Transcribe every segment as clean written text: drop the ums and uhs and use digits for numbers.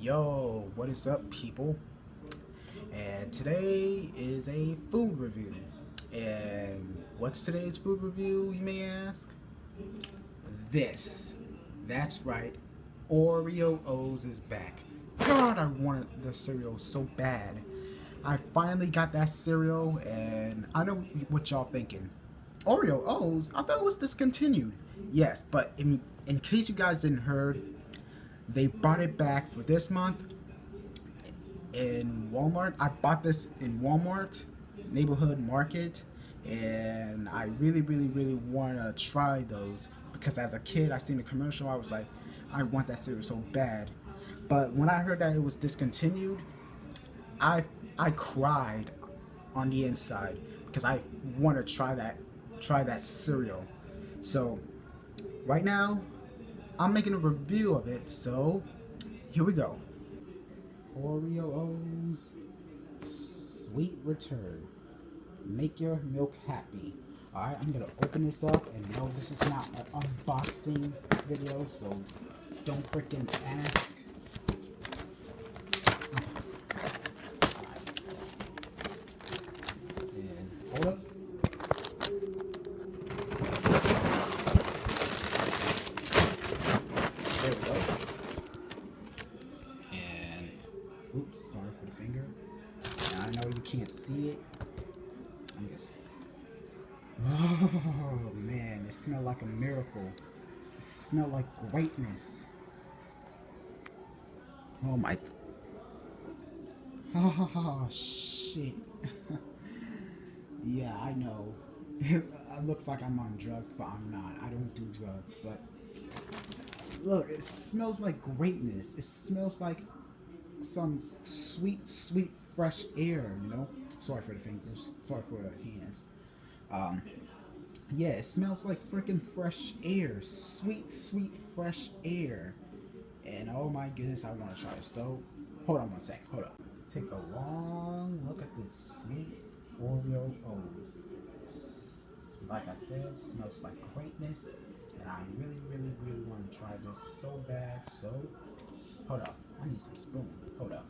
Yo, what is up, people? And today is a food review. And what's today's food review, you may ask? This. That's right. Oreo O's is back. God, I wanted the cereal so bad. I finally got that cereal, and I know what y'all thinking. Oreo O's? I thought it was discontinued. Yes, but in case you guys didn't heard, they brought it back for this month in Walmart. I bought this in Walmart neighborhood market, and I really want to try those because as a kid I seen the commercial. I was like, I want that cereal so bad. But when I heard that it was discontinued, I I cried on the inside because I want to try that cereal. So right now I'm making a review of it. So here we go. Oreos Sweet Return. Make your milk happy. Alright, I'm gonna open this up, and no, this is not an unboxing video, so don't freaking ask. And hold up. There we go. And oops, sorry for the finger. Now, I know you can't see it. I'm just. Oh man, it smells like a miracle. It smells like greatness. Oh my. Oh shit. Yeah, I know. It looks like I'm on drugs, but I'm not. I don't do drugs, but look, it smells like greatness. It smells like some sweet, fresh air, you know? Sorry for the fingers. Sorry for the hands. Um, yeah, it smells like freaking fresh air. Sweet, fresh air. And oh my goodness, I want to try it. So, hold on one sec. Hold up. Take a long look at this sweet Oreo O's. Like I said, smells like greatness. And I really want to try this so bad. So, hold up. I need some spoon. Hold up.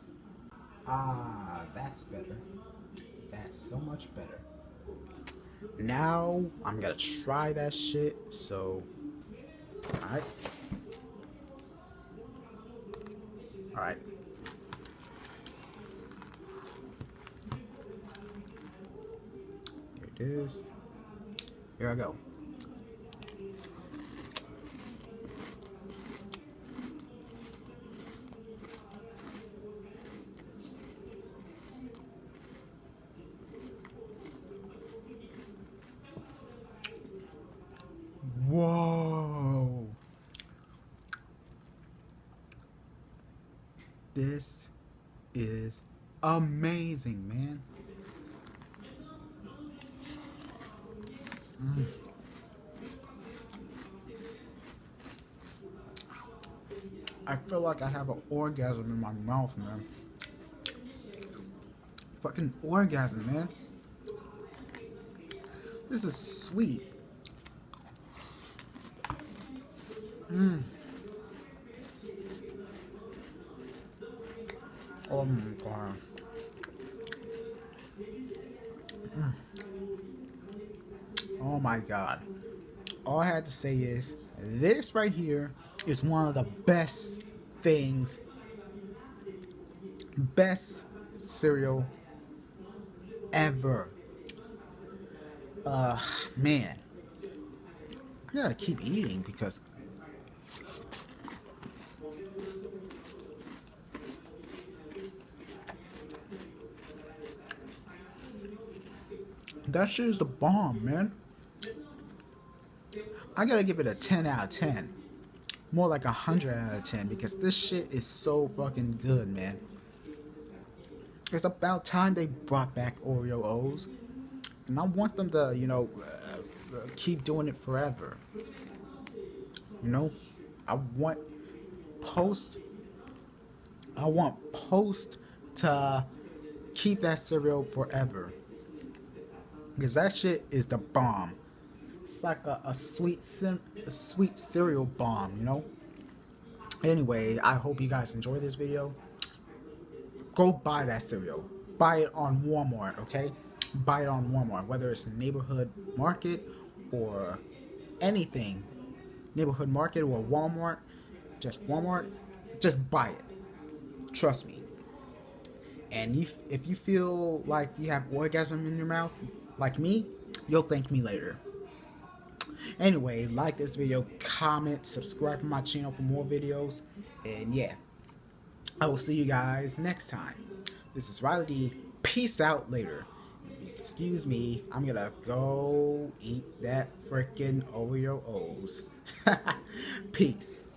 Ah, that's better. That's so much better. Now, I'm gonna try that shit. So, alright. Alright. Here it is. Here I go. Whoa. This is amazing, man. Mm. I feel like I have an orgasm in my mouth, man. Fucking orgasm, man. This is sweet. Mm. Oh my god. Mm. Oh my god. All I had to say is this right here is one of the things, best cereal ever. Man, I gotta keep eating because that shit is the bomb, man. I gotta give it a 10 out of 10. More like 100 out of 10 because this shit is so fucking good, man. It's about time they brought back Oreo O's. And I want them to, keep doing it forever. You know? I want Post I want Post to keep that cereal forever. Because that shit is the bomb. It's like a sweet cereal bomb, you know? Anyway, I hope you guys enjoy this video. Go buy that cereal. Buy it on Walmart, okay? Buy it on Walmart, whether it's a neighborhood market or anything. Neighborhood market or Walmart, just buy it. Trust me. And if you feel like you have orgasm in your mouth, like me, you'll thank me later. Anyway, like this video, comment, subscribe to my channel for more videos, and yeah, I will see you guys next time. This is Riley D. Peace out later. Excuse me, I'm gonna go eat that freaking Oreo O's. Peace.